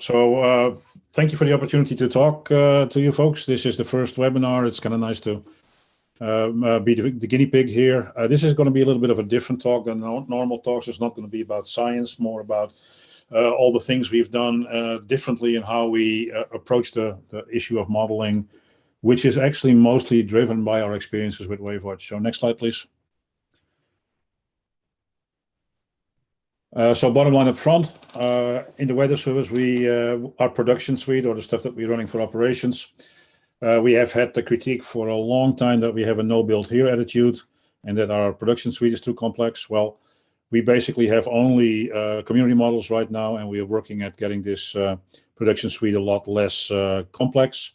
Thank you for the opportunity to talk to you folks. This is the first webinar. It's kind of nice to be the guinea pig here. This is going to be a little bit of a different talk than normal talks. It's not going to be about science, more about all the things we've done differently in how we approach the issue of modeling, which is actually mostly driven by our experiences with WaveWatch. So next slide, please. So bottom line up front, in the weather service, our production suite, or the stuff that we're running for operations, we have had the critique for a long time that we have a no build here attitude and that our production suite is too complex. Well, we basically have only community models right now, and we are working at getting this production suite a lot less complex.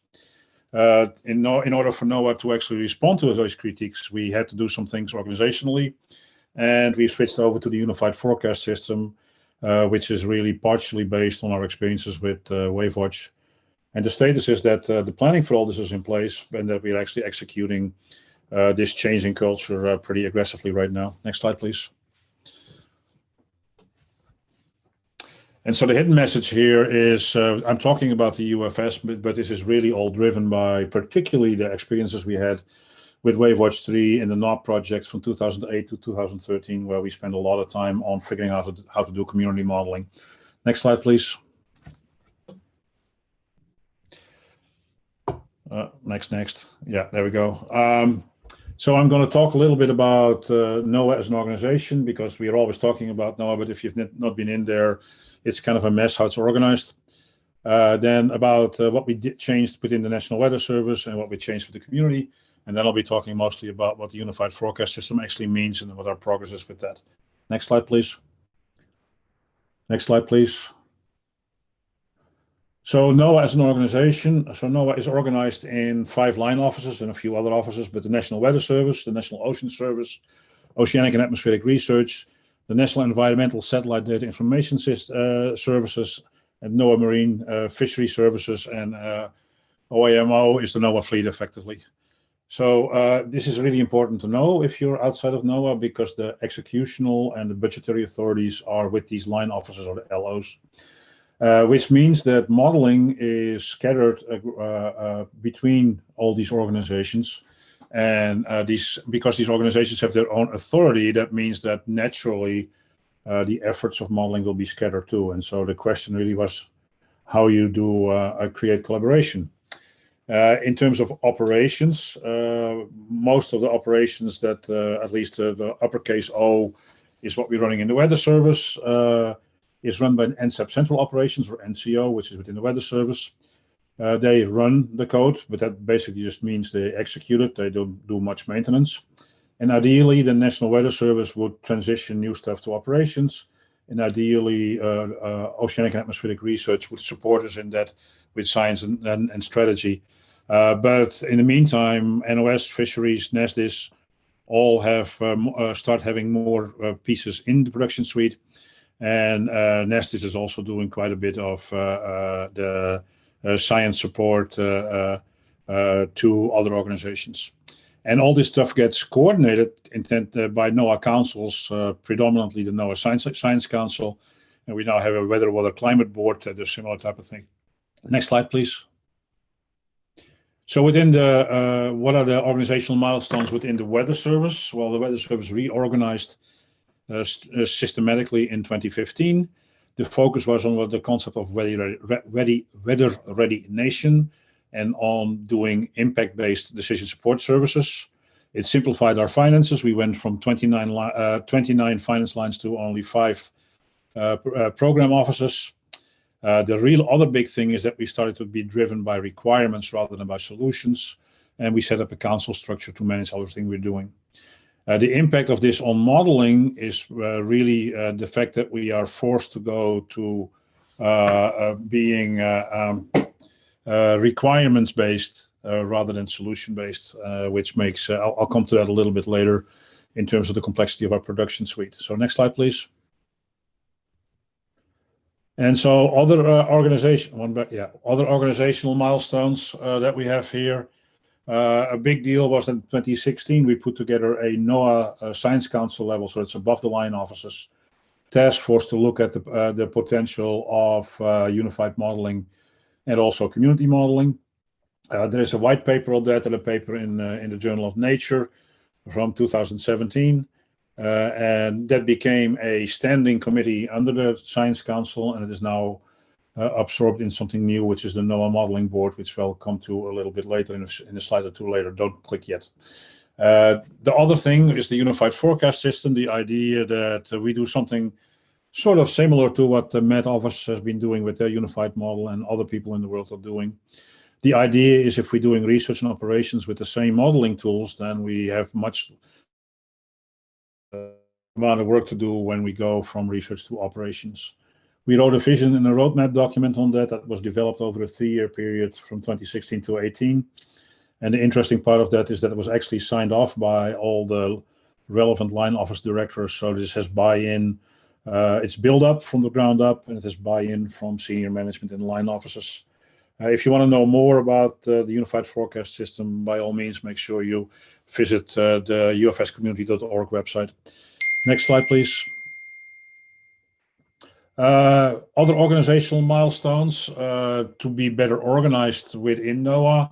In order for NOAA to actually respond to those critiques, we had to do some things organizationally. And we switched over to the unified forecast system, which is really partially based on our experiences with WaveWatch. And the status is that the planning for all this is in place and that we're actually executing this changing culture pretty aggressively right now. Next slide, please. And so the hidden message here is, I'm talking about the UFS, but this is really all driven by particularly the experiences we had with WaveWatch 3 in the NOAA project from 2008 to 2013, where we spent a lot of time on figuring out how to do community modeling. Next slide, please. Next. Yeah, there we go. So I'm going to talk a little bit about NOAA as an organization, because we are always talking about NOAA, but if you've not been in there, it's kind of a mess how it's organized. Then about what we changed within the National Weather Service and what we changed with the community. And then I'll be talking mostly about what the unified forecast system actually means and what our progress is with that. Next slide, please. Next slide, please. So NOAA as an organization, NOAA is organized in 5 line offices and a few other offices, but the National Weather Service, the National Ocean Service, Oceanic and Atmospheric Research, the National Environmental Satellite Data Information Services, and NOAA Marine Fishery Services, and OAMO is the NOAA fleet effectively. So this is really important to know if you're outside of NOAA, because the executional and the budgetary authorities are with these line officers, or the LOs, which means that modeling is scattered between all these organizations. And because these organizations have their own authority, that means that naturally the efforts of modeling will be scattered too. And so the question really was how you do create collaboration. In terms of operations, most of the operations that at least the uppercase O is what we're running in the Weather Service is run by NSAP Central Operations, or NCO, which is within the Weather Service. They run the code, but that basically just means they execute it. They don't do much maintenance. And ideally, the National Weather Service would transition new stuff to operations. And ideally, Oceanic and Atmospheric Research would support us in that with science and strategy. But in the meantime, NOS, Fisheries, NESDIS all have start having more pieces in the production suite. And NESDIS is also doing quite a bit of the science support to other organizations. And all this stuff gets coordinated by NOAA councils, predominantly the NOAA Science Council. And we now have a Weather Climate Board that does similar type of thing. Next slide, please. So within the, what are the organizational milestones within the Weather Service? Well, the Weather Service reorganized systematically in 2015. The focus was on the concept of weather-ready nation and on doing impact-based decision support services. It simplified our finances. We went from 29 finance lines to only 5 program offices. The real other big thing is that we started to be driven by requirements rather than by solutions. And we set up a council structure to manage everything we're doing. The impact of this on modeling is really the fact that we are forced to go to being requirements-based rather than solution-based, which makes, I'll come to that a little bit later in terms of the complexity of our production suite. So next slide, please. And so other organizational milestones that we have here. A big deal was in 2016, we put together a NOAA Science Council level, so it's above the line offices, task force to look at the potential of unified modeling and also community modeling. There is a white paper on that and a paper in the Journal of Nature from 2017. And that became a standing committee under the Science Council, and it is now absorbed in something new, which is the NOAA Modeling Board, which we'll come to a little bit later in a slide or two later. Don't click yet. The other thing is the unified forecast system, the idea that we do something sort of similar to what the Met Office has been doing with their unified model and other people in the world are doing. The idea is if we're doing research and operations with the same modeling tools, then we have much amount of work to do when we go from research to operations. We wrote a vision and a roadmap document on that was developed over a 3-year period from 2016 to 18. And the interesting part of that is that it was actually signed off by all the relevant line office directors. So this has buy-in, it's built up from the ground up, and it has buy-in from senior management and line officers. If you want to know more about the Unified Forecast System, by all means, make sure you visit the ufscommunity.org website. Next slide, please. Other organizational milestones to be better organized within NOAA.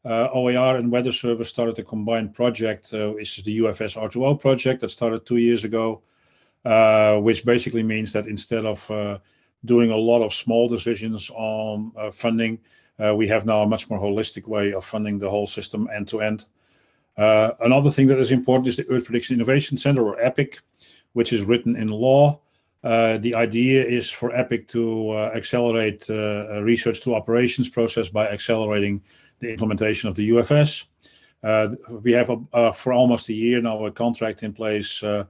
OAR and Weather Service started a combined project, which is the UFS R2O project that started 2 years ago, which basically means that instead of doing a lot of small decisions on funding, we have now a much more holistic way of funding the whole system end to end. Another thing that is important is the Earth Prediction Innovation Center, or EPIC, which is written in law. The idea is for EPIC to accelerate research to operations process by accelerating the implementation of the UFS. We have for almost a year now a contract in place to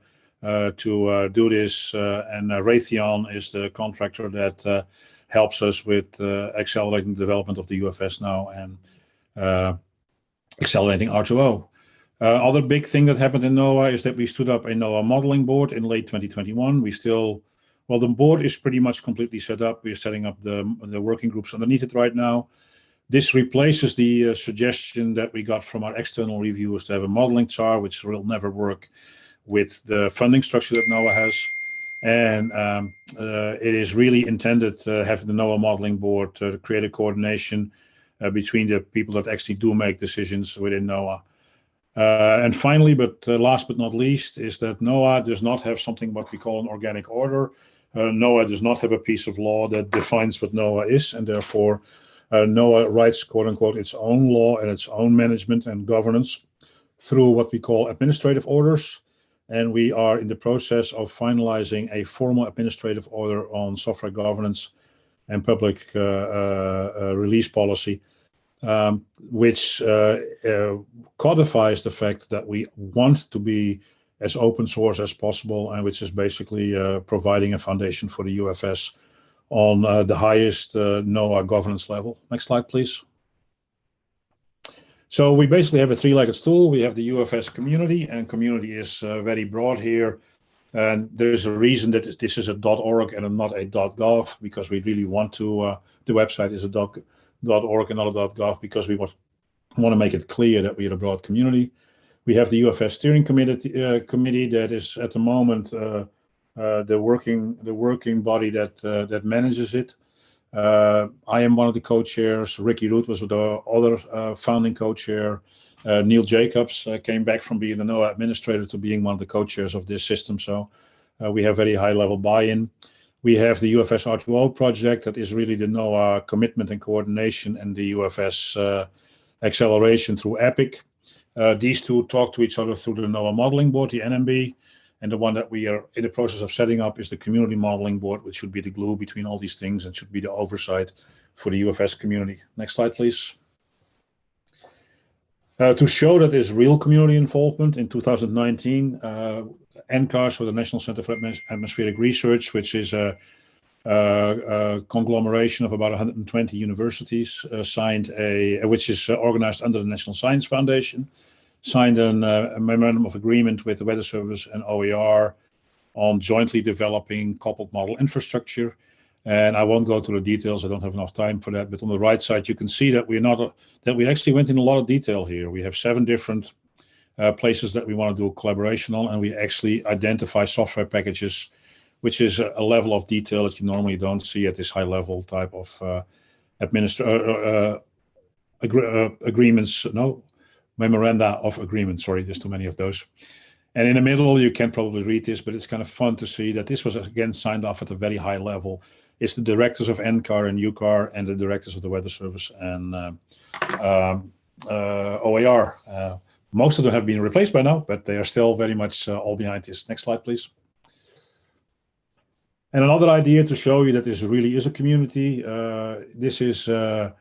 do this, and Raytheon is the contractor that helps us with accelerating the development of the UFS now and accelerating R2O. Other big thing that happened in NOAA is that we stood up a NOAA modeling board in late 2021. The board is pretty much completely set up. We're setting up the working groups underneath it right now. This replaces the suggestion that we got from our external reviewers to have a modeling chart, which will never work with the funding structure that NOAA has. And it is really intended to have the NOAA modeling board to create a coordination between the people that actually do make decisions within NOAA. And finally, but last but not least, is that NOAA does not have something what we call an organic order. NOAA does not have a piece of law that defines what NOAA is, and therefore NOAA writes, quote unquote, its own law and its own management and governance through what we call administrative orders. And we are in the process of finalizing a formal administrative order on software governance and public release policy, which codifies the fact that we want to be as open source as possible, and which is basically providing a foundation for the UFS on the highest NOAA governance level. Next slide, please. So we basically have a three-legged stool. We have the UFS community, and community is very broad here. And there's a reason that this is a .org and not a .gov, because we really want to, the website is a .org and not a .gov, because we want to make it clear that we are a broad community. We have the UFS steering committee that is at the moment the working body that manages it. I am one of the co-chairs. Ricky Root was the other founding co-chair. Neil Jacobs came back from being the NOAA administrator to being one of the co-chairs of this system. So we have very high level buy-in. We have the UFS R2O project that is really the NOAA commitment and coordination, and the UFS acceleration through EPIC. These two talk to each other through the NOAA modeling board, the NMB, and the one that we are in the process of setting up is the community modeling board, which should be the glue between all these things and should be the oversight for the UFS community. Next slide, please. To show that there's real community involvement, in 2019, NCAR, so the National Center for Atmospheric Research, which is a conglomeration of about 120 universities, which is organized under the National Science Foundation, signed a memorandum of agreement with the Weather Service and OAR on jointly developing coupled model infrastructure. And I won't go through the details. I don't have enough time for that. But on the right side, you can see that we actually went in a lot of detail here. We have 7 different places that we want to do a collaboration on, and we actually identify software packages which is a level of detail that you normally don't see at this high level type of agreements, no, memoranda of agreement. Sorry, there's too many of those. And in the middle, you can probably read this, but it's kind of fun to see that this was again signed off at a very high level. It's the directors of NCAR and UCAR and the directors of the Weather Service and OAR. Most of them have been replaced by now, but they are still very much all behind this. Next slide, please. And another idea to show you that this really is a community. This is the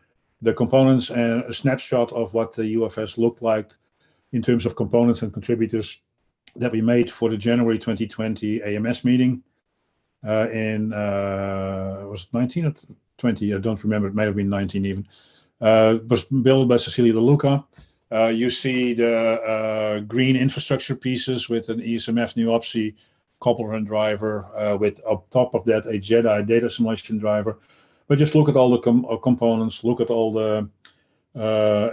components and a snapshot of what the UFS looked like in terms of components and contributors that we made for the January 2020 AMS meeting was it 19 or 20? I don't remember. It might have been 19 even. It was built by Cecilia De Luca. You see the green infrastructure pieces with an ESMF NEOPSI coupler and driver with up top of that a JEDI data simulation driver. But just look at all the components, look at all the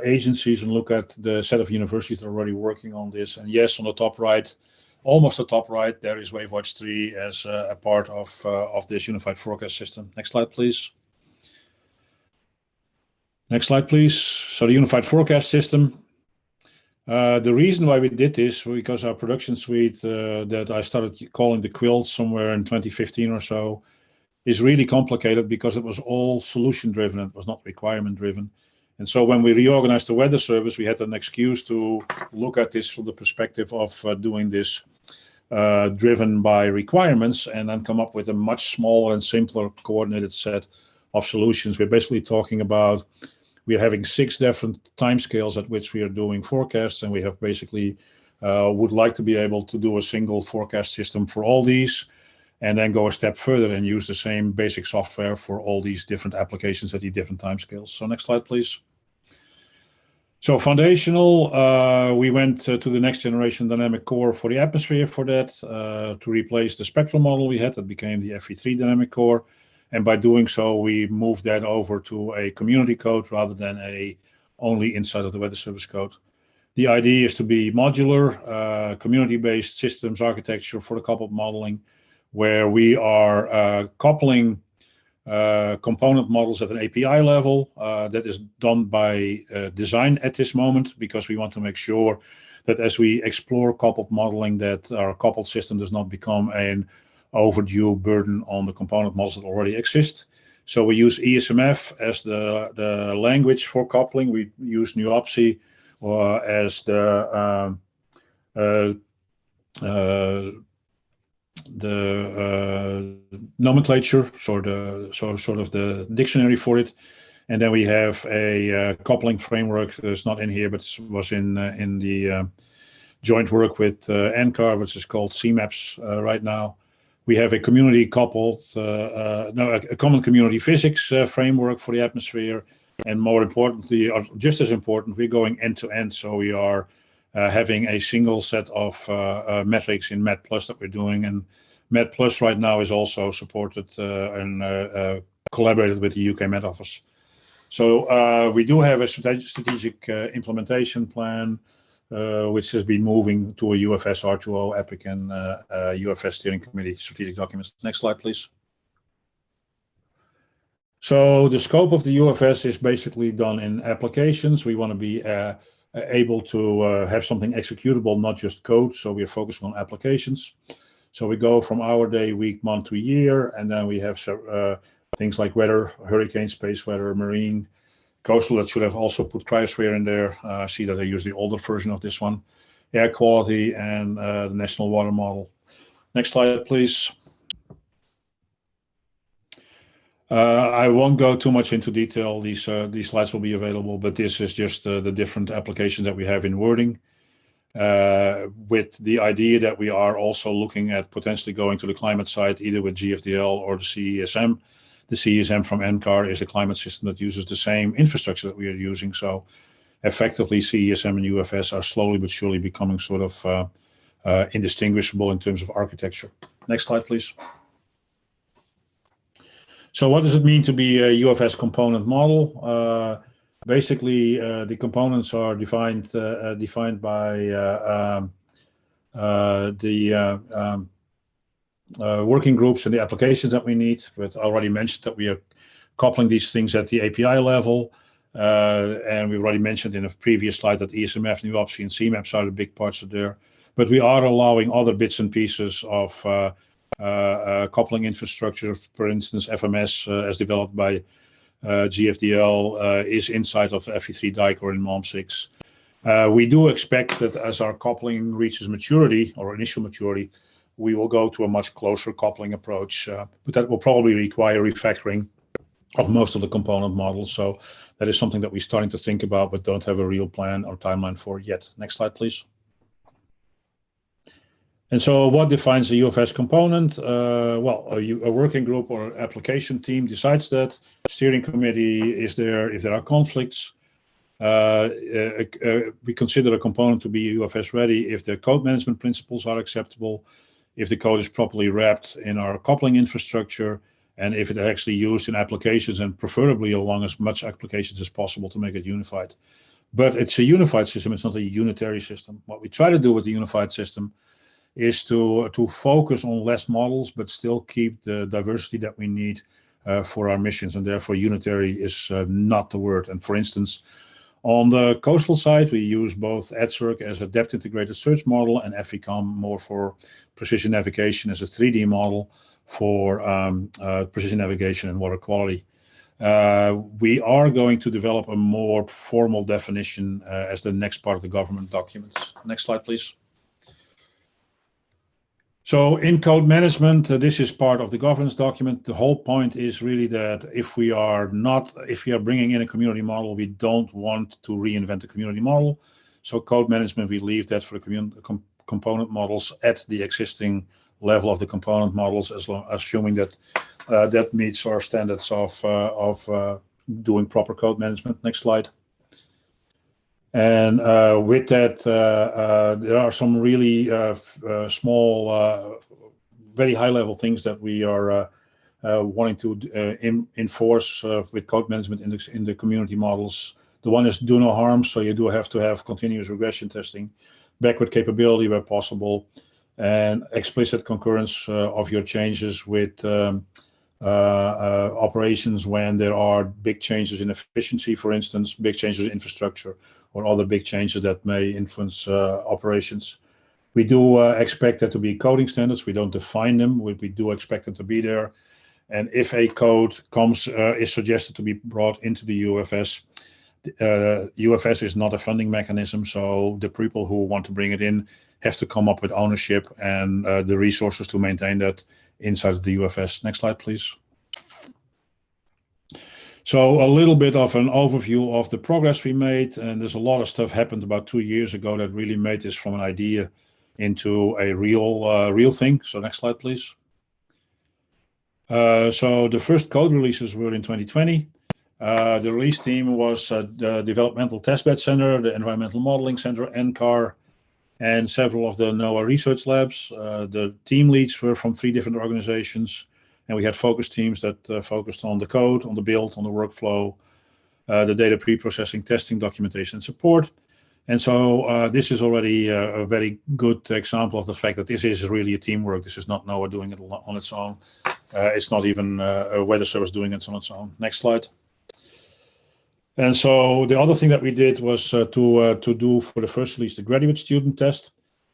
agencies and look at the set of universities that are already working on this. And yes, on the top right, almost the top right, there is WaveWatch 3 as a part of this unified forecast system. Next slide, please. Next slide, please. So the unified forecast system. The reason why we did this because our production suite that I started calling the quilt somewhere in 2015 or so is really complicated because it was all solution driven. It was not requirement driven. And so when we reorganized the weather service, we had an excuse to look at this from the perspective of doing this driven by requirements and then come up with a much smaller and simpler coordinated set of solutions. We're basically talking about we're having 6 different timescales at which we are doing forecasts, and we have basically would like to be able to do a single forecast system for all these, and then go a step further and use the same basic software for all these different applications at the different timescales. So next slide, please. So foundational, we went to the next generation dynamic core for the atmosphere for that, to replace the spectral model we had that became the FE3 dynamic core. And by doing so, we moved that over to a community code rather than a only inside of the weather service code. The idea is to be modular, community-based systems architecture for the coupled modeling, where we are coupling component models at an API level. That is done by design at this moment, because we want to make sure that as we explore coupled modeling, that our coupled system does not become an overdue burden on the component models that already exist. So we use ESMF as the language for coupling. We use NEOPSI as the nomenclature, sort of the dictionary for it. And then we have a coupling framework that's not in here, but was in the joint work with NCAR, which is called CMAPS right now. We have a community coupled, a common community physics framework for the atmosphere. And more importantly, or just as important, we're going end to end. So we are having a single set of metrics in MET Plus that we're doing. And MET Plus right now is also supported and collaborated with the UK Met Office. So we do have a strategic implementation plan, which has been moving to a UFS R2O EPIC and UFS Steering Committee strategic documents. Next slide, please. So the scope of the UFS is basically done in applications. We want to be able to have something executable, not just code. So we are focusing on applications. So we go from hour, day, week, month to year, and then we have things like weather, hurricane, space weather, marine, coastal. That should have also put cryosphere in there. See that I use the older version of this one. Air quality and the national water model. Next slide, please. I won't go too much into detail. These slides will be available, but this is just the different applications that we have in wording. With the idea that we are also looking at potentially going to the climate side, either with GFDL or the CESM. The CESM from NCAR is a climate system that uses the same infrastructure that we are using. So effectively, CESM and UFS are slowly but surely becoming sort of indistinguishable in terms of architecture. Next slide, please. So what does it mean to be a UFS component model? Basically, the components are defined by working groups and the applications that we need. But I already mentioned that we are coupling these things at the API level. And we already mentioned in a previous slide that ESMF, NUOPSI, and CMAPS are the big parts of there. But we are allowing other bits and pieces of coupling infrastructure. For instance, FMS, as developed by GFDL, is inside of FE3 DICOR in MOM6. We do expect that as our coupling reaches maturity, or initial maturity, we will go to a much closer coupling approach. But that will probably require refactoring of most of the component models. So that is something that we're starting to think about, but don't have a real plan or timeline for yet. Next slide, please. And so what defines a UFS component? Well, a working group or application team decides that. Steering committee is there if there are conflicts. We consider a component to be UFS ready if the code management principles are acceptable, if the code is properly wrapped in our coupling infrastructure, and if it actually used in applications, and preferably along as much applications as possible to make it unified. But it's a unified system, it's not a unitary system. What we try to do with the unified system is to focus on less models, but still keep the diversity that we need for our missions, and therefore unitary is not the word. And for instance, on the coastal side, we use both EDSERC as a depth integrated search model and FECOM more for precision navigation as a 3D model for precision navigation and water quality. We are going to develop a more formal definition as the next part of the government documents. Next slide, please. So in code management, this is part of the governance document. The whole point is really that if we are bringing in a community model, we don't want to reinvent the community model. So code management, we leave that for the component models at the existing level of the component models, assuming that that meets our standards of doing proper code management. Next slide. And with that, there are some really small, very high-level things that we are wanting to enforce with code management in the community models. The one is do no harm, so you do have to have continuous regression testing, backward capability where possible, and explicit concurrence of your changes with operations when there are big changes in efficiency, for instance, big changes in infrastructure, or other big changes that may influence operations. We do expect there to be coding standards. We don't define them. We do expect them to be there. And if a code is suggested to be brought into the UFS, UFS is not a funding mechanism, so the people who want to bring it in have to come up with ownership and the resources to maintain that inside of the UFS. Next slide, please. So a little bit of an overview of the progress we made, and there's a lot of stuff happened about 2 years ago that really made this from an idea into a real thing. So next slide, please. So the first code releases were in 2020. The release team was the Developmental Testbed Center, the Environmental Modeling Center, NCAR, and several of the NOAA research labs. The team leads were from 3 different organizations, and we had focus teams that focused on the code, on the build, on the workflow, the data pre-processing, testing, documentation, and support. And so this is already a very good example of the fact that this is really a teamwork. This is not NOAA doing it on its own. It's not even a weather service doing it on its own. Next slide. And so the other thing that we did was to do for the first release the graduate student test.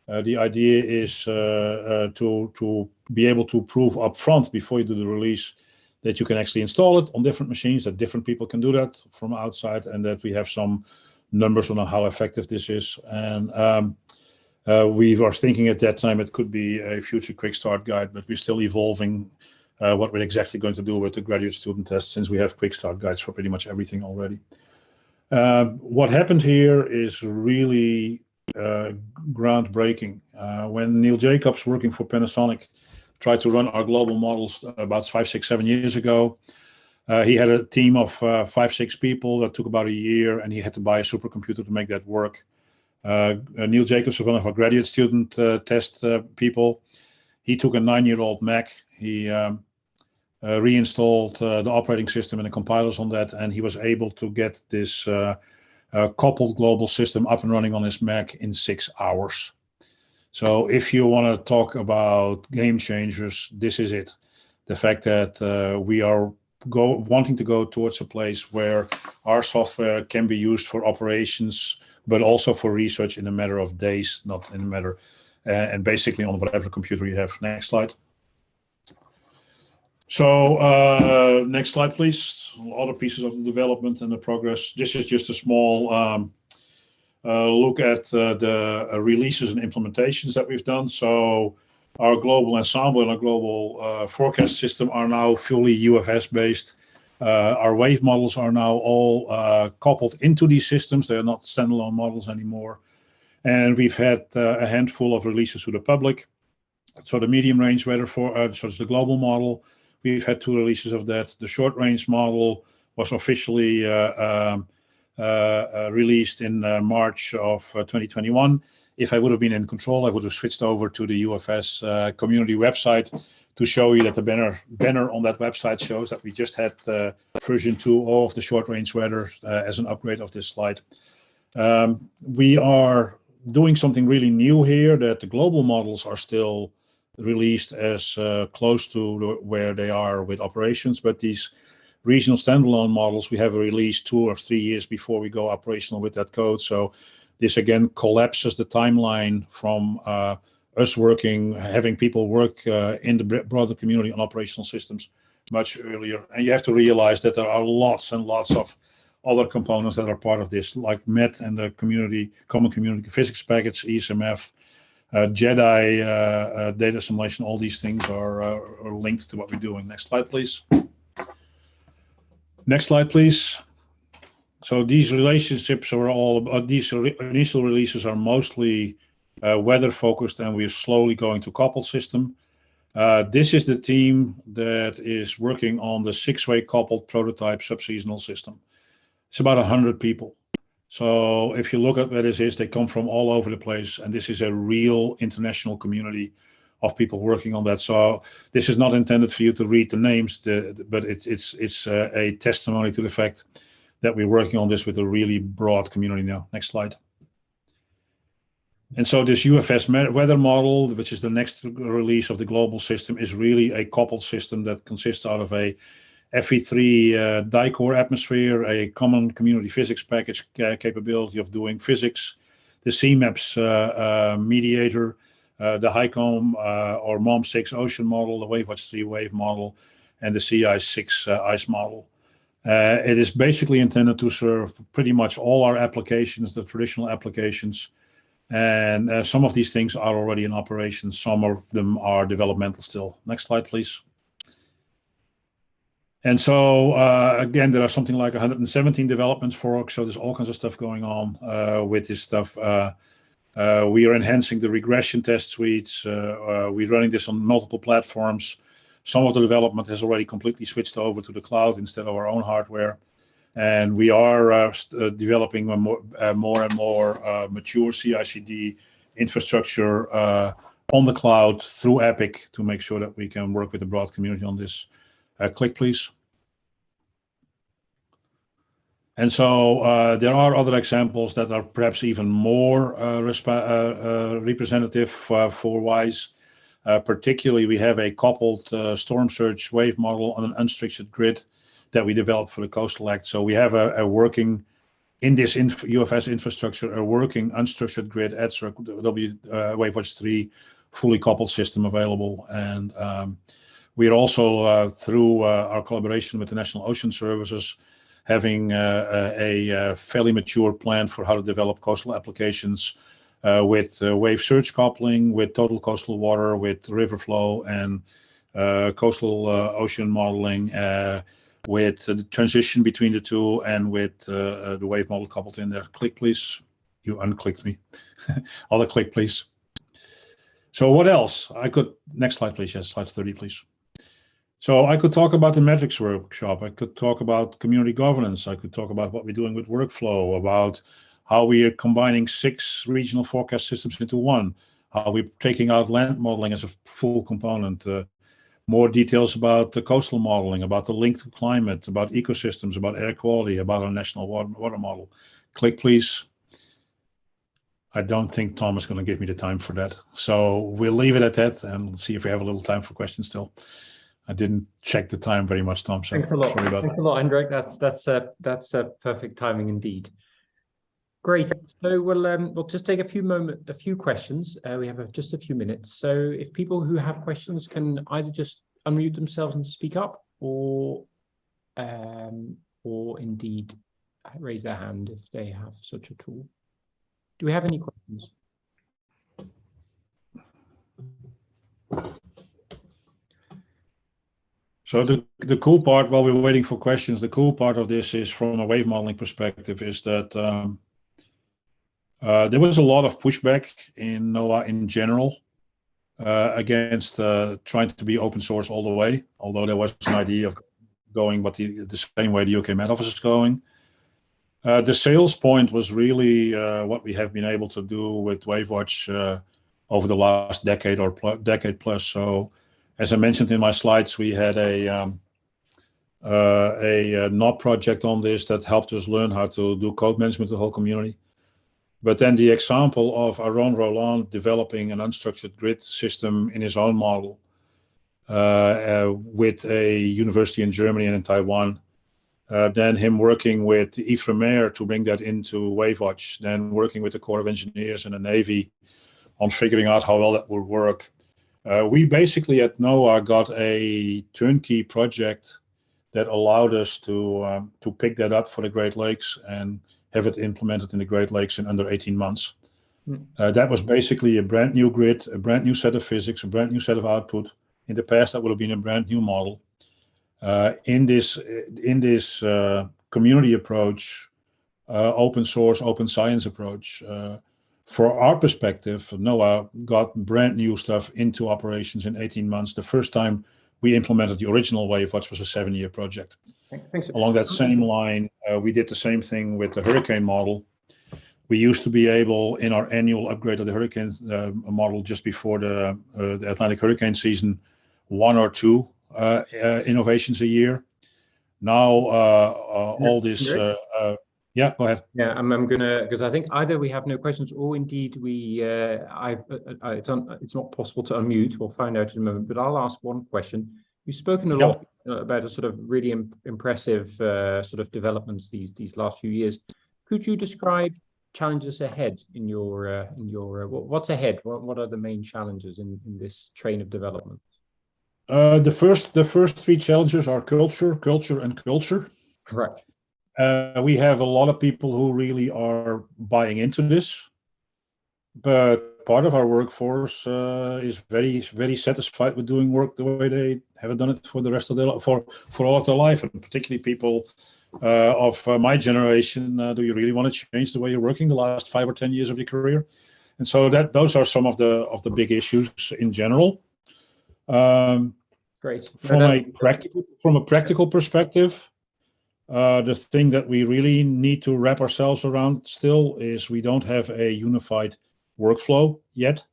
The idea is to be able to prove upfront before you do the release that you can actually install it on different machines, that different people can do that from outside, and that we have some numbers on how effective this is. And we were thinking at that time it could be a future quick start guide, but we're still evolving what we're exactly going to do with the graduate student test, since we have quick start guides for pretty much everything already. What happened here is really groundbreaking. When Neil Jacobs, working for Panasonic, tried to run our global models about 5, 6, 7 years ago, he had a team of 5, 6 people that took about a year, and he had to buy a supercomputer to make that work. Neil Jacobs was one of our graduate student test people. He took a 9-year-old Mac. He reinstalled the operating system and the compilers on that, and he was able to get this coupled global system up and running on his Mac in 6 hours. So if you want to talk about game changers, this is it. The fact that we are wanting to go towards a place where our software can be used for operations, but also for research in a matter of days, not in a matter, and basically on whatever computer you have. Next slide. So next slide, please. Other pieces of the development and the progress. This is just a small look at the releases and implementations that we've done. So our global ensemble and our global forecast system are now fully UFS based. Our wave models are now all coupled into these systems. They are not standalone models anymore. And we've had a handful of releases to the public. So the medium range weather so it's the global model. We've had 2 releases of that. The short range model was officially released in March of 2021. If I would have been in control, I would have switched over to the UFS community website to show you that the banner on that website shows that we just had version 2 of the short range weather as an upgrade of this slide. We are doing something really new here, that the global models are still released as close to where they are with operations, but these regional standalone models we have released 2 or 3 years before we go operational with that code. So this again collapses the timeline from us having people work in the broader community on operational systems much earlier. And you have to realize that there are lots and lots of other components that are part of this, like MET and the common community physics package, ESMF, JEDI, data simulation. All these things are linked to what we're doing. Next slide, please. Next slide, please. So these relationships are these initial releases are mostly weather focused, and we're slowly going to coupled system. This is the team that is working on the 6-way coupled prototype subseasonal system. It's about 100 people. So if you look at where this is, they come from all over the place, and this is a real international community of people working on that. So this is not intended for you to read the names, but it's a testimony to the fact that we're working on this with a really broad community now. Next slide. And so this UFS weather model, which is the next release of the global system, is really a coupled system that consists out of a FE3 dicore atmosphere, a common community physics package capability of doing physics, the CMAPS mediator, the HICOM or MOM6 ocean model, the WaveWatch 3 wave model, and the CI6 ice model. It is basically intended to serve pretty much all our applications, the traditional applications. And some of these things are already in operation. Some of them are developmental still. Next slide, please. And so, again, there are something like 117 developments for, so there's all kinds of stuff going on with this stuff. We are enhancing the regression test suites. We're running this on multiple platforms. Some of the development has already completely switched over to the cloud instead of our own hardware. And we are developing a more and more mature CI/CD infrastructure on the cloud through Epic to make sure that we can work with the broad community on this. Click, please. And so there are other examples that are perhaps even more representative for WISE. Particularly, we have a coupled storm surge wave model on an unstructured grid that we developed for the Coastal Act. So we have a working, in this UFS infrastructure, a working unstructured grid WaveWatch 3 fully coupled system available. And we are also, through our collaboration with the National Ocean Services, having a fairly mature plan for how to develop coastal applications with wave surge coupling, with total coastal water, with river flow, and coastal ocean modeling, with the transition between the two, and with the wave model coupled in there. Click, please. You unclicked me. Other click, please. So what else? Next slide, please. Yes, slide 30, please. So I could talk about the metrics workshop. I could talk about community governance. I could talk about what we're doing with workflow, about how we are combining 6 regional forecast systems into one, how we're taking out land modeling as a full component, more details about the coastal modeling, about the link to climate, about ecosystems, about air quality, about our national water model. Click, please. I don't think Tom is going to give me the time for that. So we'll leave it at that and see if we have a little time for questions still. I didn't check the time very much, Tom. So thanks a lot. Sorry about Thanks that. a lot, Hendrik. That's perfect timing indeed. Great. So we'll just take a few questions. We have just a few minutes. So if people who have questions can either just unmute themselves and speak up, or indeed raise their hand if they have such a tool. Do we have any questions? So the cool part, while we're waiting for questions, the cool part of this is, from a wave modeling perspective, is that there was a lot of pushback in NOAA in general against trying to be open source all the way, although there was an idea of going the same way the UK Met Office is going. The sales point was really what we have been able to do with WaveWatch over the last decade or decade plus. So, as I mentioned in my slides, we had a NOAA project on this that helped us learn how to do code management to the whole community. But then the example of Aaron Roland developing an unstructured grid system in his own model with a university in Germany and in Taiwan, then him working with Yves Mayer to bring that into WaveWatch, then working with the Corps of Engineers and the Navy on figuring out how well that would work. We basically at NOAA got a turnkey project that allowed us to pick that up for the Great Lakes and have it implemented in the Great Lakes in under 18 months. That was basically a brand new grid, a brand new set of physics, a brand new set of output. In the past, that would have been a brand new model. In this community approach, open source, open science approach, for our perspective, NOAA got brand new stuff into operations in 18 months. The first time we implemented the original WaveWatch was a 7-year project. Thanks. Along that same line, we did the same thing with the hurricane model. We used to be able, in our annual upgrade of the hurricane model just before the Atlantic hurricane season, 1 or 2 innovations a year. Now, all this... yeah, go ahead. Yeah, I'm gonna, because I think either we have no questions or indeed it's not possible to unmute. We'll find out in a moment, but I'll ask one question. You've spoken a lot about a sort of really impressive sort of developments these last few years. Could you describe challenges ahead in your what's ahead? What are the main challenges in this train of development? The first 3 challenges are culture, and culture. Right. We have a lot of people who really are buying into this, but part of our workforce is very, very satisfied with doing work the way they have done it for the rest of their for all of their life, and particularly people of my generation. Do you really want to change the way you're working the last 5 or 10 years of your career? And so those are some of the big issues in general. Great. From a practical perspective. The thing that we really need to wrap ourselves around still is we don't have a unified workflow yet.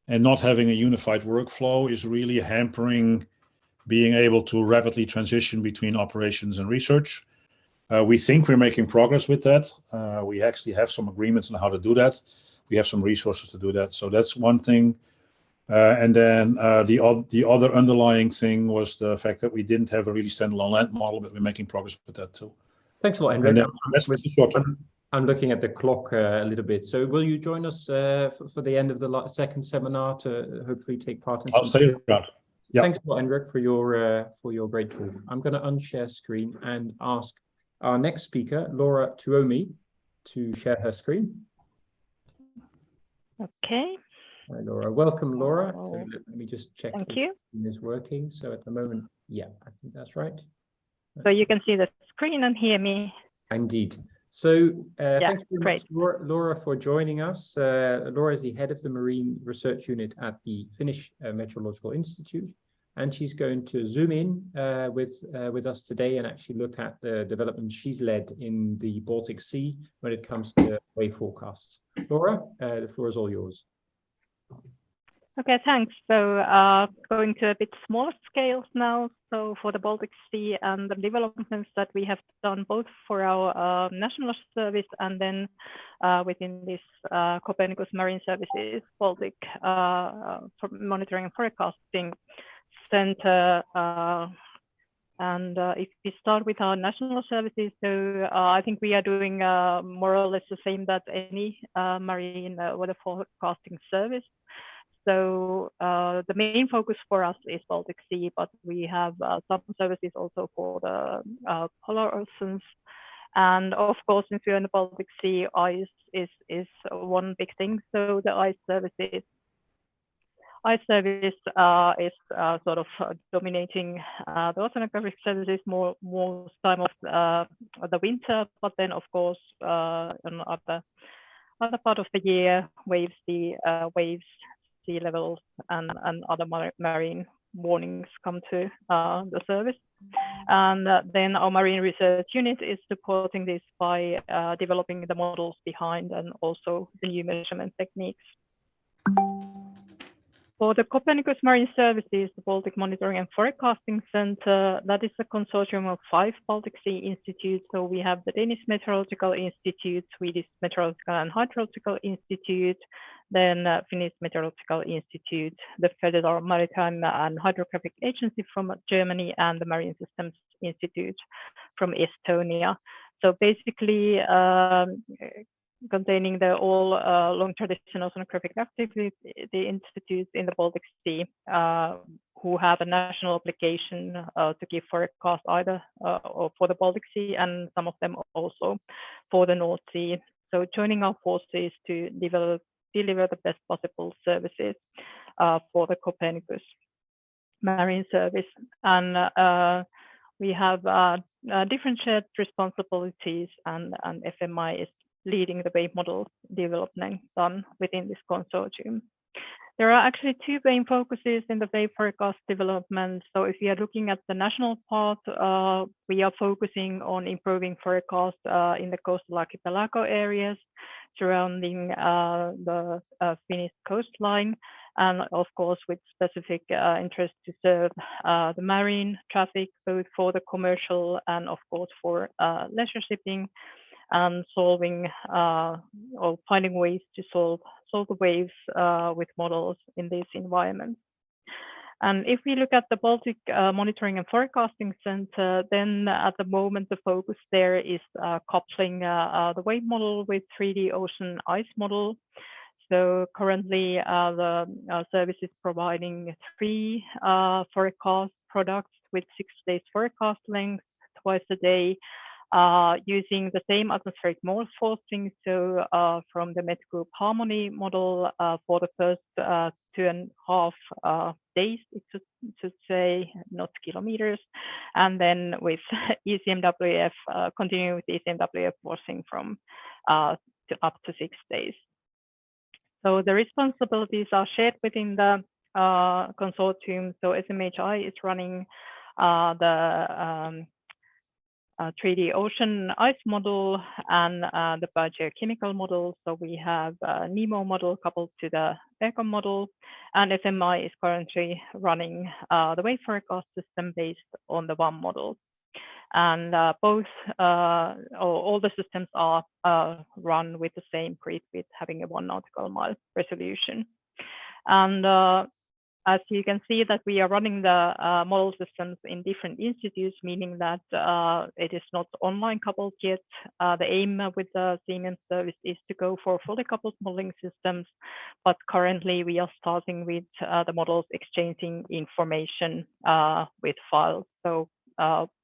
And not having a unified workflow is really hampering being able to rapidly transition between operations and research. We think we're making progress with that. We actually have some agreements on how to do that. We have some resources to do that. So that's one thing. And then the other underlying thing was the fact that we didn't have a really standalone land model, but we're making progress with that too. Thanks a lot, Hendrik. Then, I'm looking at the clock a little bit. So will you join us for the end of the second seminar to hopefully take part in? I'll stay around. Yeah. Thanks a lot, Hendrik, for your great talk. I'm going to unshare screen and ask our next speaker, Laura Tuomi, to share her screen. Okay. Hi, Laura. Welcome, Laura. So let me just check. Thank you. It is working. So at the moment, yeah, I think that's right. So you can see the screen and hear me. Indeed. So thanks very much, Laura, for joining us. Laura is the head of the Marine Research Unit at the Finnish Meteorological Institute, and she's going to zoom in with us today and actually look at the development she's led in the Baltic Sea when it comes to wave forecasts. Laura, the floor is all yours. Okay, thanks. So going to a bit smaller scales now. So for the Baltic Sea and the developments that we have done both for our national service and then within this Copernicus Marine Services Baltic Monitoring and Forecasting Center. And if we start with our national services, so I think we are doing more or less the same that any marine weather forecasting service. So the main focus for us is Baltic Sea, but we have some services also for the polar oceans. And of course, since we're in the Baltic Sea, ice is one big thing. So the ice service is sort of dominating the oceanographic services most time of the winter, but then of course on other part of the year, waves, sea levels, and other marine warnings come to the service. And then our marine research unit is supporting this by developing the models behind and also the new measurement techniques. For the Copernicus Marine Services, the Baltic Monitoring and Forecasting Center, that is a consortium of 5 Baltic Sea institutes. So we have the Danish Meteorological Institute, Swedish Meteorological and Hydrological Institute, then Finnish Meteorological Institute, the Federal Maritime and Hydrographic Agency from Germany, and the Marine Systems Institute from Estonia. So basically, containing the all long traditional oceanographic activity institutes in the Baltic Sea who have a national application to give forecast either or for the Baltic Sea and some of them also for the North Sea. So joining our forces to deliver the best possible services for the Copernicus Marine Service. And we have different shared responsibilities, and FMI is leading the wave model development done within this consortium. There are actually 2 main focuses in the wave forecast development. So if we are looking at the national part, we are focusing on improving forecast in the coastal archipelago areas surrounding the Finnish coastline, and of course with specific interest to serve the marine traffic, both for the commercial and of course for leisure shipping, and solving or finding ways to solve the waves with models in this environment. And if we look at the Baltic Monitoring and Forecasting Center, then at the moment the focus there is coupling the wave model with 3D ocean ice model. So currently the service is providing 3 forecast products with 6 days forecast length twice a day, using the same atmospheric morphosing. So from the Met Group Harmony model for the first 2.5 days, it should say, not kilometers, and then with ECMWF, continuing with ECMWF forcing from up to 6 days. So the responsibilities are shared within the consortium. So SMHI is running the 3D ocean ice model and the biogeochemical model. So we have a NEMO model coupled to the ECO model, and FMI is currently running the wave forecast system based on the WAM model. And both, all the systems are run with the same grid with having a 1 nautical mile resolution. And as you can see that we are running the model systems in different institutes, meaning that it is not online coupled yet. The aim with the Siemens service is to go for fully coupled modeling systems, but currently we are starting with the models exchanging information with files. So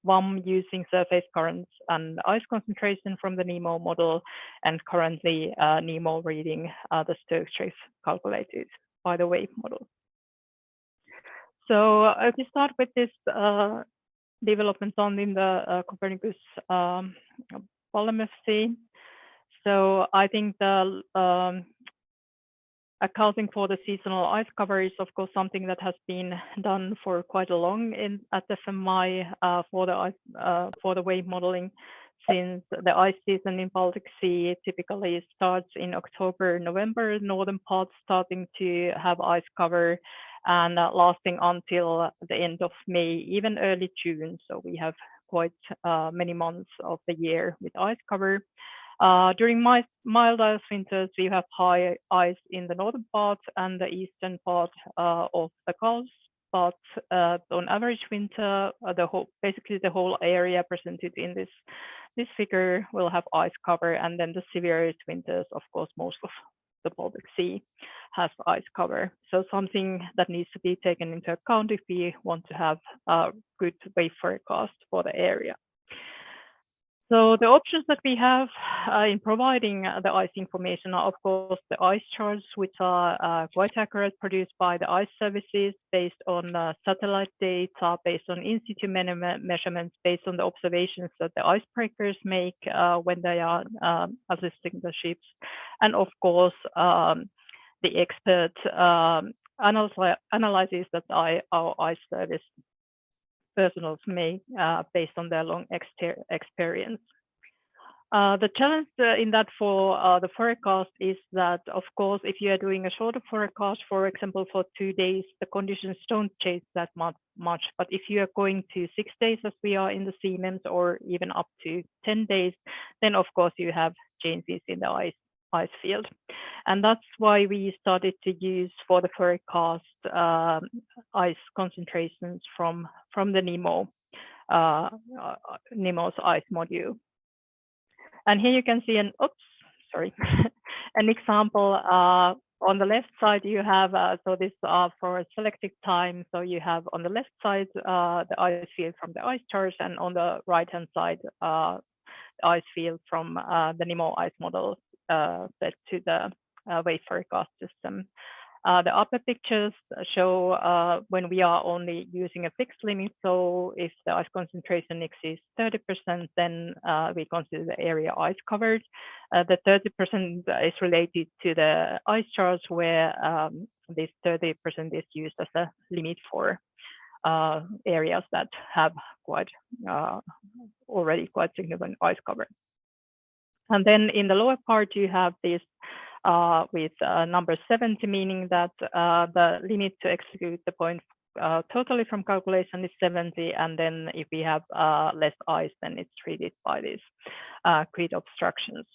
WAM using surface currents and ice concentration from the NEMO model, and currently NEMO reading the Stokes drift calculated by the wave model. So if we start with this development on in the Copernicus polymercy, so I think the accounting for the seasonal ice cover is of course something that has been done for quite a long at FMI for the wave modeling. since the ice season in Baltic Sea typically starts in October, November, northern parts starting to have ice cover and lasting until the end of May, even early June. So we have quite many months of the year with ice cover. During mild ice winters, we have high ice in the northern part and the eastern part of the Gulf. But on average winter, basically the whole area presented in this figure will have ice cover, and then the severest winters, of course, most of the Baltic Sea has ice cover. So something that needs to be taken into account if we want to have a good wave forecast for the area. So the options that we have in providing the ice information are, of course, the ice charts, which are quite accurate, produced by the ice services based on satellite data, based on in-situ measurements, based on the observations that the icebreakers make when they are assisting the ships, and of course, the expert analysis that our ice service personnel make based on their long experience. The challenge in that for the forecast is that, of course, if you are doing a shorter forecast, for example, for 2 days, the conditions don't change that much. But if you are going to 6 days, as we are in the CMEMS, or even up to 10 days, then of course you have changes in the ice field. And that's why we started to use for the forecast ice concentrations from the NEMO's ice module. And here you can see an an example. On the left side, you have, so this for a selected time. So you have on the left side, the ice field from the ice charts, and on the right-hand side, the ice field from the NEMO ice model set to the wave forecast system. The upper pictures show when we are only using a fixed limit. So if the ice concentration exceeds 30%, then we consider the area ice covered. The 30% is related to the ice charts, where this 30% is used as a limit for areas that have already quite significant ice cover. And then in the lower part, you have this with number 70, meaning that the limit to exclude the point totally from calculation is 70, and then if we have less ice, then it's treated by these grid obstructions.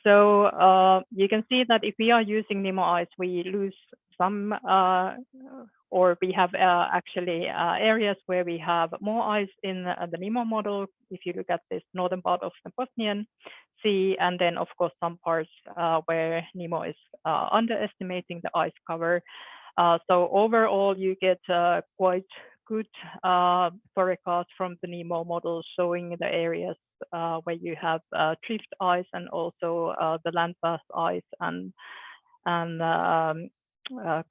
So you can see that if we are using NEMO ice, we lose some, or we have actually areas where we have more ice in the NEMO model. If you look at this northern part of the Bosnian Sea, and then of course some parts where NEMO is underestimating the ice cover. So overall, you get quite good forecast from the NEMO model, showing the areas where you have drift ice and also the land-based ice and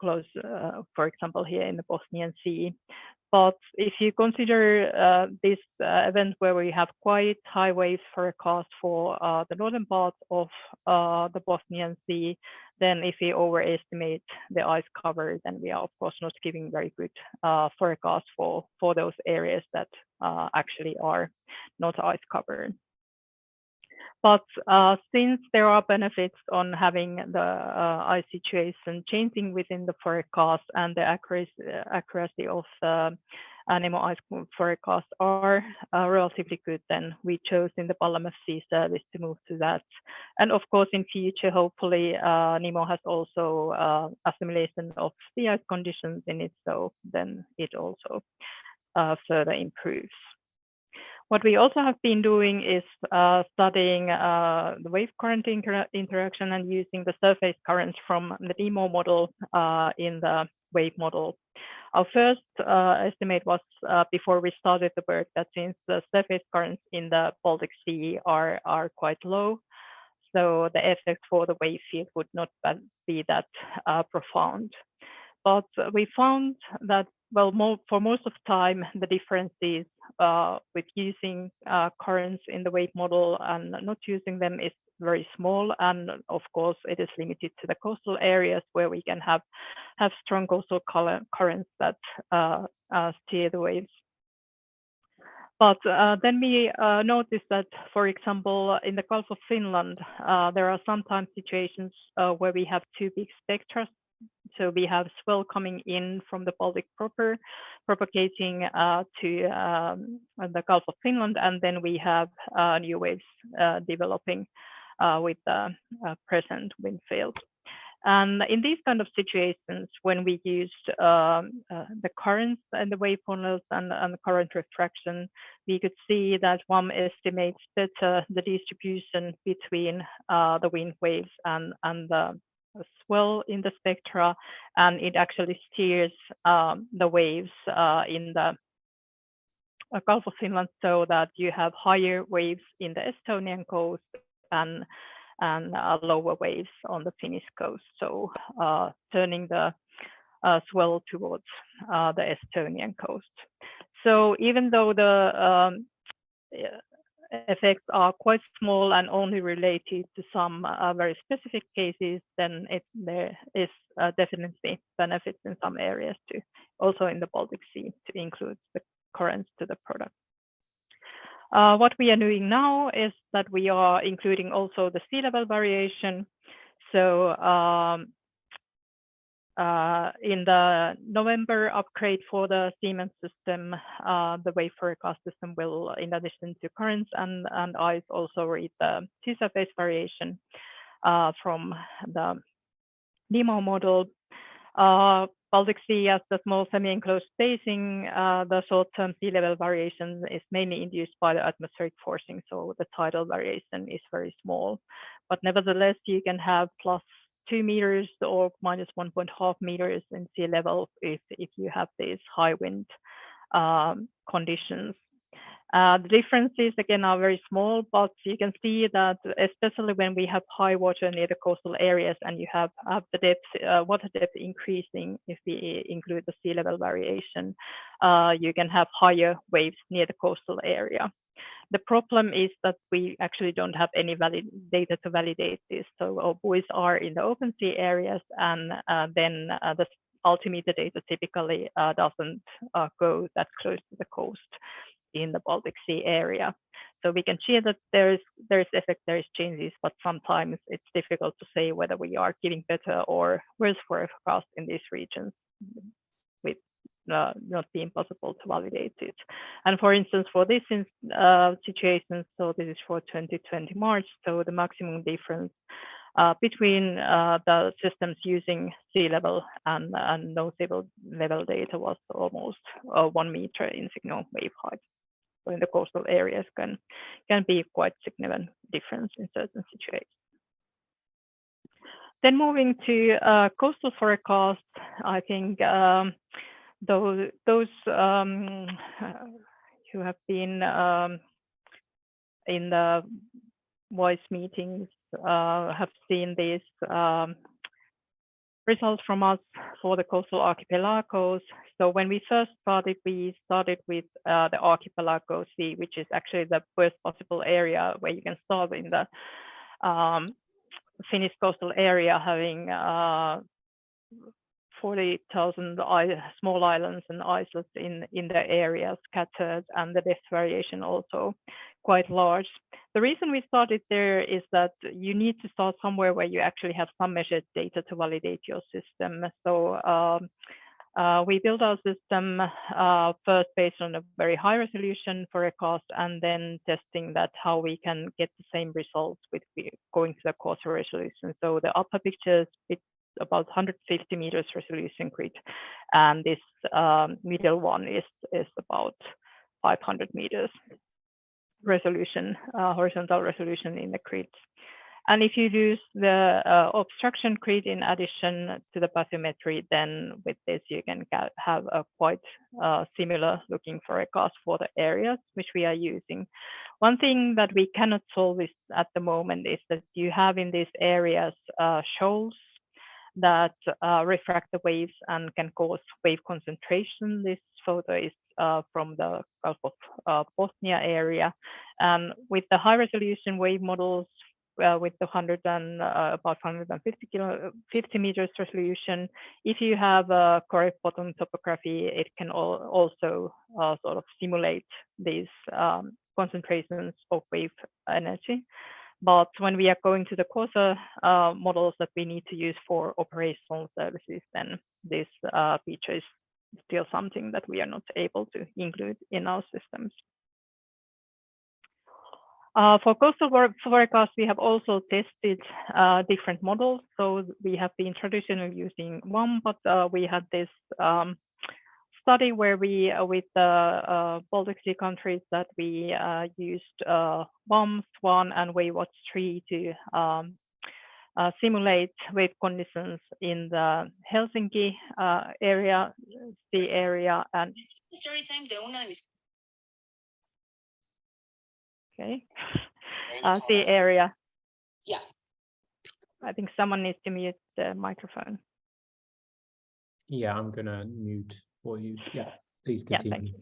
close, for example, here in the Bosnian Sea. But if you consider this event where we have quite high waves forecast for the northern part of the Bosnian Sea, then if we overestimate the ice cover, then we are of course not giving very good forecast for those areas that actually are not ice covered. But since there are benefits on having the ice situation changing within the forecast, and the accuracy of the NEMO ice forecast are relatively good, then we chose in the Baltic Sea service to move to that. And of course, in future, hopefully, NEMO has also assimilation of the ice conditions in it, so then it also further improves. What we also have been doing is studying the wave current interaction and using the surface currents from the NEMO model in the wave model. Our first estimate was before we started the work, that since the surface currents in the Baltic Sea are quite low, so the effect for the wave field would not be that profound. But we found that, well, for most of the time, the differences with using currents in the wave model and not using them is very small. And of course, it is limited to the coastal areas where we can have strong coastal currents that steer the waves. But then we noticed that, for example, in the Gulf of Finland, there are sometimes situations where we have two big spectra. So we have swell coming in from the Baltic proper, propagating to the Gulf of Finland, and then we have new waves developing with the present wind field. And in these kind of situations, when we used the currents and the wave funnels and the current refraction, we could see that one estimates better the distribution between the wind waves and the swell in the spectra, and it actually steers the waves in the Gulf of Finland so that you have higher waves in the Estonian coast and lower waves on the Finnish coast, so turning the swell towards the Estonian coast. So even though the effects are quite small and only related to some very specific cases, then there is definitely benefits in some areas too, also in the Baltic Sea, to include the currents to the product. What we are doing now is that we are including also the sea level variation. So in the November upgrade for the Siemens system, the wave forecast system will, in addition to currents and ice, also read the sea surface variation from the NEMO model. Baltic Sea, as the small semi-enclosed spacing, the short-term sea level variation is mainly induced by the atmospheric forcing, so the tidal variation is very small. But nevertheless, you can have +2 meters or -1.5 meters in sea level if you have these high wind conditions. The differences again are very small, but you can see that especially when we have high water near the coastal areas and you have the depth, water depth increasing, if we include the sea level variation, you can have higher waves near the coastal area. The problem is that we actually don't have any valid data to validate this. So our buoys are in the open sea areas, and then the altimeter data typically doesn't go that close to the coast in the Baltic Sea area. So we can see that there is effect, there is changes, but sometimes it's difficult to say whether we are giving better or worse forecast in these regions, with not being possible to validate it. And for instance, for this situation, so this is for 2020 March, so the maximum difference between the systems using sea level and no sea level data was almost 1 meter in signal wave height. So in the coastal areas can be quite significant difference in certain situations. Then moving to coastal forecast, I think those who have been in the WISE meetings have seen these results from us for the coastal archipelagos. So when we first started, we started with the archipelago sea, which is actually the worst possible area where you can start in the Finnish coastal area, having 40,000 small islands and islets in the area scattered, and the depth variation also quite large. The reason we started there is that you need to start somewhere where you actually have some measured data to validate your system. So we built our system first based on a very high resolution forecast, and then testing that how we can get the same results with going to the coarser resolution. So the upper pictures, it's about 150 meters resolution grid, and this middle one is about 500 meters resolution, horizontal resolution in the grids. And if you use the obstruction grid in addition to the bathymetry, then with this you can have a quite similar looking forecast for the areas which we are using. One thing that we cannot solve is at the moment is that you have in these areas shoals that refract the waves and can cause wave concentration. This photo is from the Gulf of Bothnia area. And with the high resolution wave models with the about 150 meters resolution. If you have a correct bottom topography, it can also sort of simulate these concentrations of wave energy. But when we are going to the coarser models that we need to use for operational services, then this feature is still something that we are not able to include in our systems. For coastal forecast, we have also tested different models. So we have been traditionally using WAM, but we had this study where we, with the Baltic Sea countries, that we used WAM, SWAN, and WaveWatch 3 to simulate wave conditions in the Helsinki area, sea area, and sea area. Yeah. I think someone needs to mute the microphone. Yeah, I'm gonna mute for you. Yeah, please continue. Yeah, thank you.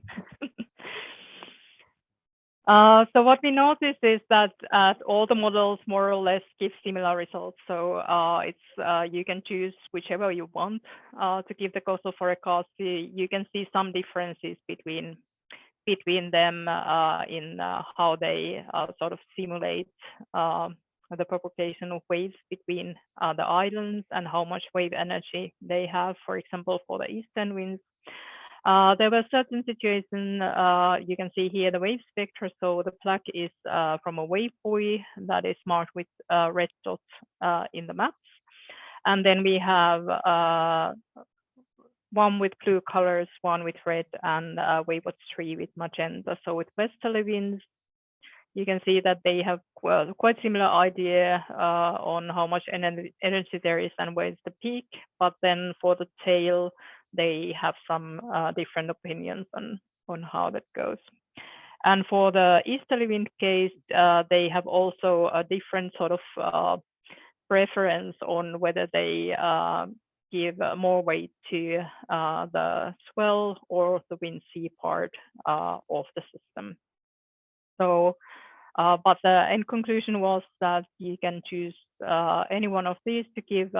So what we noticed is that all the models more or less give similar results. So you can choose whichever you want to give the coastal forecast. You can see some differences between them in how they sort of simulate the propagation of waves between the islands and how much wave energy they have. For example, for the eastern winds, there were certain situations, you can see here the wave spectra. So the black is from a wave buoy that is marked with red dots in the maps. And then we have one with blue colors, one with red, and WaveWatch 3 with magenta. So with westerly winds, you can see that they have quite similar idea on how much energy there is and where's the peak. But then for the tail, they have some different opinions on how that goes. And for the easterly wind case, they have also a different sort of preference on whether they give more weight to the swell or the wind sea part of the system. So, but the end conclusion was that you can choose any one of these to give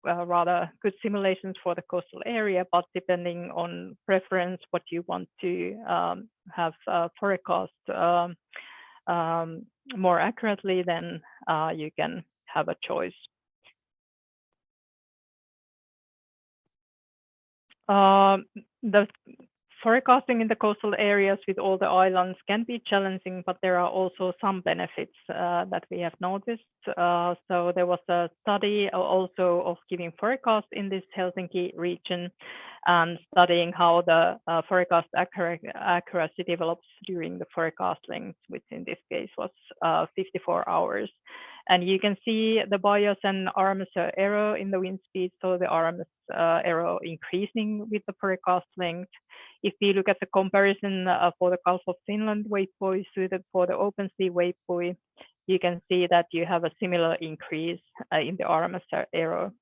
rather good simulations for the coastal area, but depending on preference, what you want to have forecast more accurately, then you can have a choice. The forecasting in the coastal areas with all the islands can be challenging, but there are also some benefits that we have noticed. So there was a study also of giving forecast in this Helsinki region and studying how the forecast accuracy develops during the forecast length, which in this case was 54 hours. And you can see the bias and RMS error in the wind speed. So the RMS error increasing with the forecast length. If we look at the comparison for the Gulf of Finland wave buoy suited for the open sea wave buoy, you can see that you have a similar increase in the RMS error.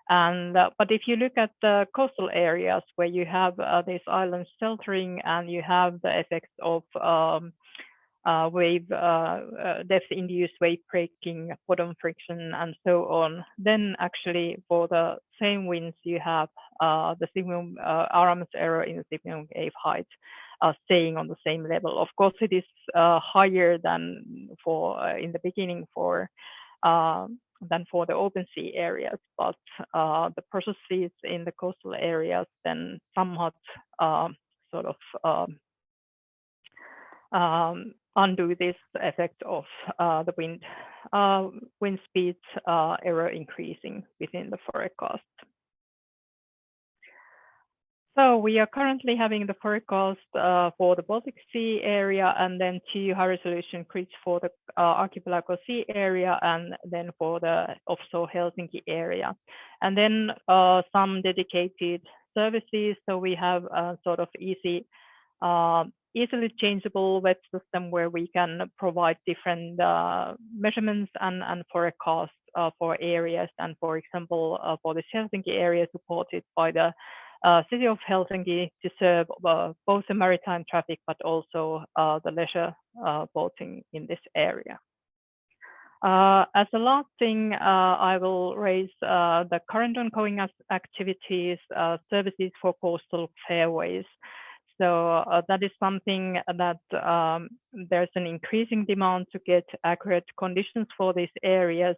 And but if you look at the coastal areas where you have these islands sheltering and you have the effects of wave depth-induced wave breaking, bottom friction, and so on, then actually for the same winds you have the sigmund RMS error in the sigmund wave height staying on the same level. Of course, it is higher than for in the beginning for than for the open sea areas, but the processes in the coastal areas then somewhat sort of undo this effect of the wind speed error increasing within the forecast. So we are currently having the forecast for the Baltic Sea area and then 2 high resolution grids for the archipelago sea area and then for the offshore Helsinki area. And then some dedicated services. So we have a sort of easily changeable web system where we can provide different measurements and forecasts for areas. And for example, for the Helsinki area supported by the City of Helsinki to serve both the maritime traffic, but also the leisure boating in this area. As a last thing, I will raise the current ongoing activities, services for coastal fairways. So that is something that there's an increasing demand to get accurate conditions for these areas,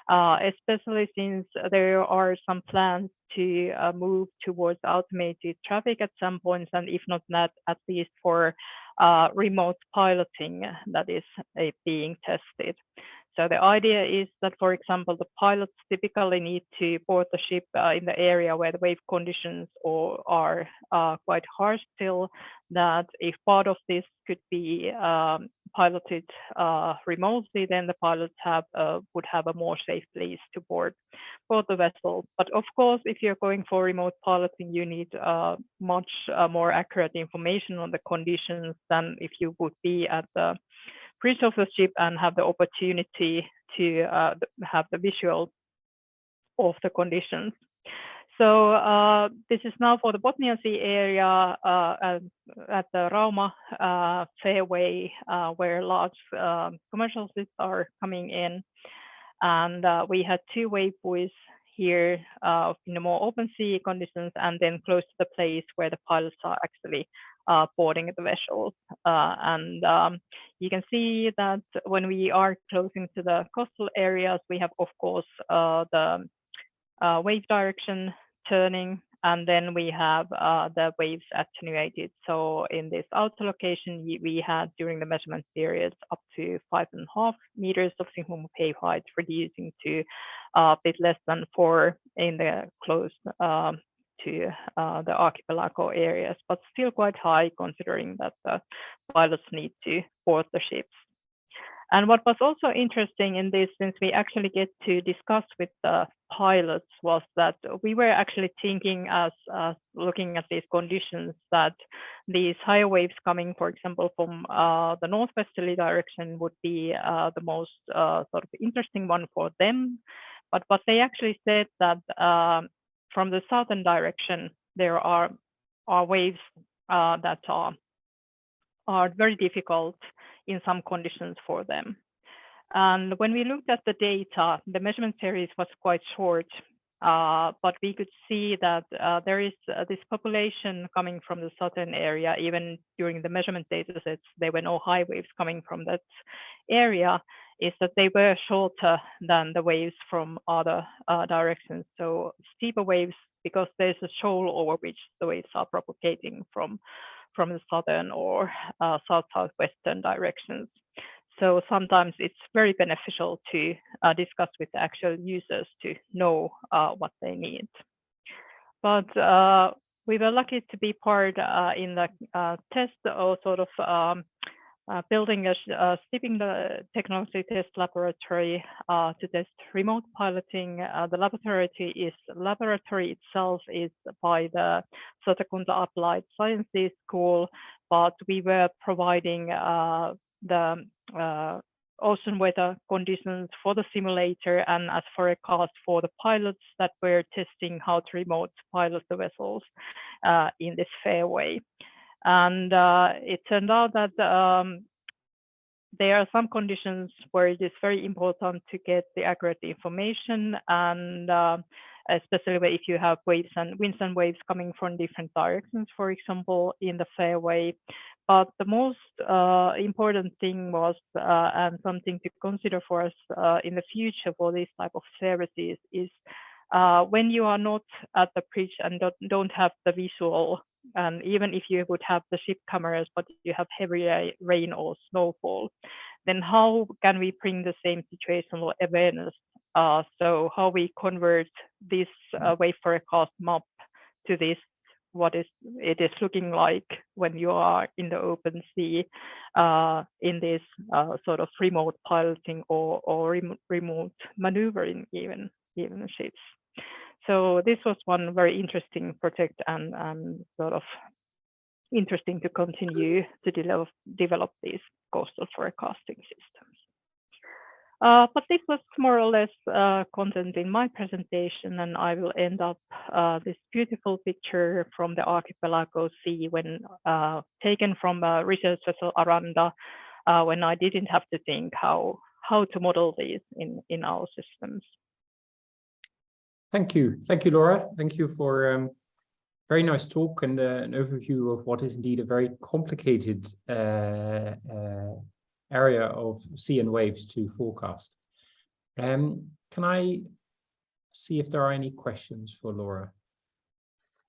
especially since there are some plans to move towards automated traffic at some points, and if not that, at least for remote piloting that is being tested. So the idea is that, for example, the pilots typically need to board the ship in the area where the wave conditions are quite harsh still, that if part of this could be piloted remotely, then the pilots would have a more safe place to board the vessel. But of course, if you're going for remote piloting, you need much more accurate information on the conditions than if you would be at the bridge of the ship and have the opportunity to have the visual of the conditions. So this is now for the Botnian Sea area at the Rauma fairway, where large commercial ships are coming in. And we had 2 wave buoys here in the more open sea conditions, and then close to the place where the pilots are actually boarding the vessels. And you can see that when we are closing to the coastal areas, we have, of course, the wave direction turning, and then we have the waves attenuated. So in this outer location, we had during the measurement periods up to 5.5 meters of synchronous wave height, reducing to a bit less than 4 in the close to the archipelago areas, but still quite high considering that the pilots need to board the ships. And what was also interesting in this, since we actually get to discuss with the pilots, was that we were actually thinking as looking at these conditions that these higher waves coming, for example, from the northwesterly direction would be the most sort of interesting one for them. But what they actually said that from the southern direction, there are waves that are very difficult in some conditions for them. And when we looked at the data, the measurement series was quite short, but we could see that there is this population coming from the southern area. Even during the measurement data sets, there were no high waves coming from that area, is that they were shorter than the waves from other directions. So steeper waves, because there's a shoal over which the waves are propagating from the southern or south-southwestern directions. So sometimes it's very beneficial to discuss with the actual users to know what they need. But we were lucky to be part in the test, or sort of building steeping the technology test laboratory to test remote piloting. The laboratory itself is by the Satakunta Applied Sciences School, but we were providing the ocean weather conditions for the simulator and as forecast for the pilots that were testing how to remote pilot the vessels in this fairway. And it turned out that there are some conditions where it is very important to get the accurate information, and especially if you have waves and winds and waves coming from different directions, for example, in the fairway. But the most important thing was, and something to consider for us in the future for this type of services, is when you are not at the bridge and don't have the visual, and even if you would have the ship cameras, but you have heavy rain or snowfall, then how can we bring the same situational awareness? So how we convert this wave forecast map to this, what it is looking like when you are in the open sea in this sort of remote piloting or remote maneuvering even ships. So this was one very interesting project and sort of interesting to continue to develop these coastal forecasting systems. But this was more or less content in my presentation, and I will end up this beautiful picture from the archipelago sea when taken from a research vessel Aranda, when I didn't have to think how how to model these in our systems. Thank you, Laura. Thank you for very nice talk and an overview of what is indeed a very complicated area of sea and waves to forecast. Can I see if there are any questions for Laura?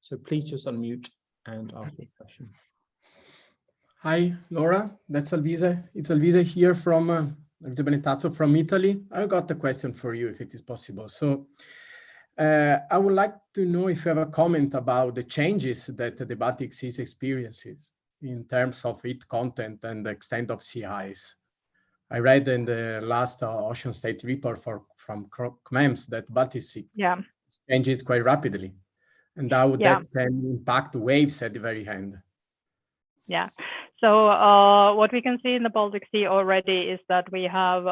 So please just unmute and ask your question. Hi, Laura. That's Alvise. It's Alvise here from Benetazzo from Italy. I got a question for you, if it is possible. So I would like to know if you have a comment about the changes that the Baltic Sea experiences in terms of heat content and the extent of sea ice. I read in the last ocean state report from CMEMS that Baltic Sea changes quite rapidly, and how that can impact waves at the very end. Yeah. So what we can see in the Baltic Sea already is that we have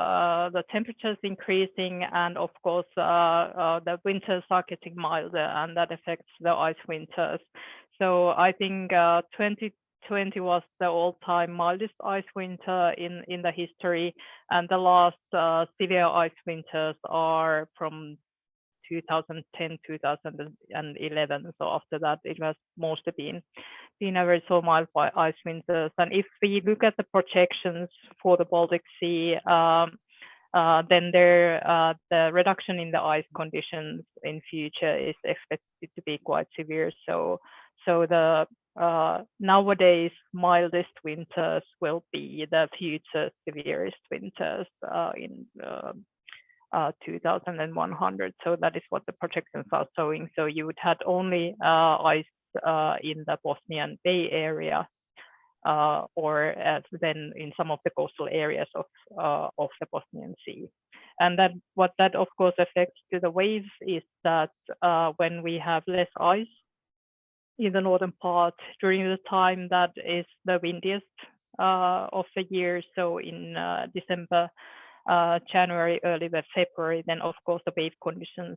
the temperatures increasing, and of course the winters are getting milder, and that affects the ice winters. So I think 2020 was the all-time mildest ice winter in the history, and the last severe ice winters are from 2010, 2011. So after that, it has mostly been a very so mild ice winters. And if we look at the projections for the Baltic Sea, then the reduction in the ice conditions in future is expected to be quite severe. So the nowadays mildest winters will be the future severest winters in 2100. So that is what the projections are showing. So you would have only ice in the Bosnian Bay area, or then in some of the coastal areas of the Bosnian Sea. And that what that of course affects to the waves is that when we have less ice in the northern part during the time that is the windiest of the year, so in December, January, early February, then of course the wave conditions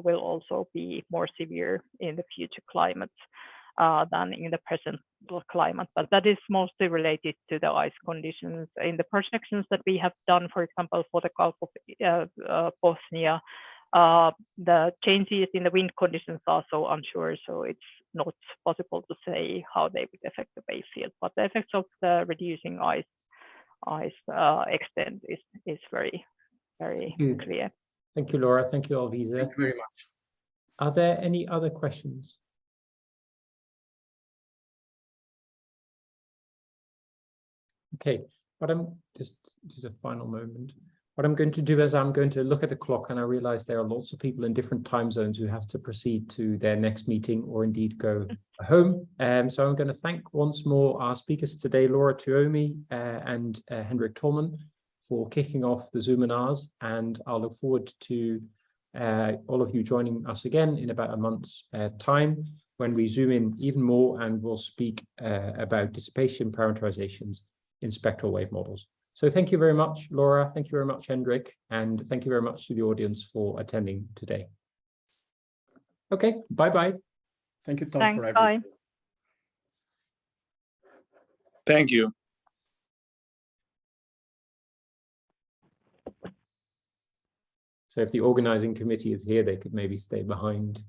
will also be more severe in the future climates than in the present climate. But that is mostly related to the ice conditions. In the projections that we have done, for example, for the Gulf of Bosnia, the changes in the wind conditions are so unsure, so it's not possible to say how they would affect the wave field. But the effects of the reducing ice extent is very clear. Thank you, Laura. Thank you, Alvise. Thank you very much. Are there any other questions? Okay, but I'm just a final moment. What I'm going to do is I'm going to look at the clock, and I realize there are lots of people in different time zones who have to proceed to their next meeting or indeed go home. So I'm going to thank once more our speakers today, Laura Tuomi and Hendrik Tolman, for kicking off the Zoominars, and I'll look forward to all of you joining us again in about a month's time when we zoom in even more and we'll speak about dissipation parameterizations in spectral wave models. So thank you very much, Laura. Thank you very much, Hendrik. And thank you very much to the audience for attending today. Okay, bye-bye. Thank you, Tom, Thanks, for everything. bye. Thank you. So if the organizing committee is here, they could maybe stay behind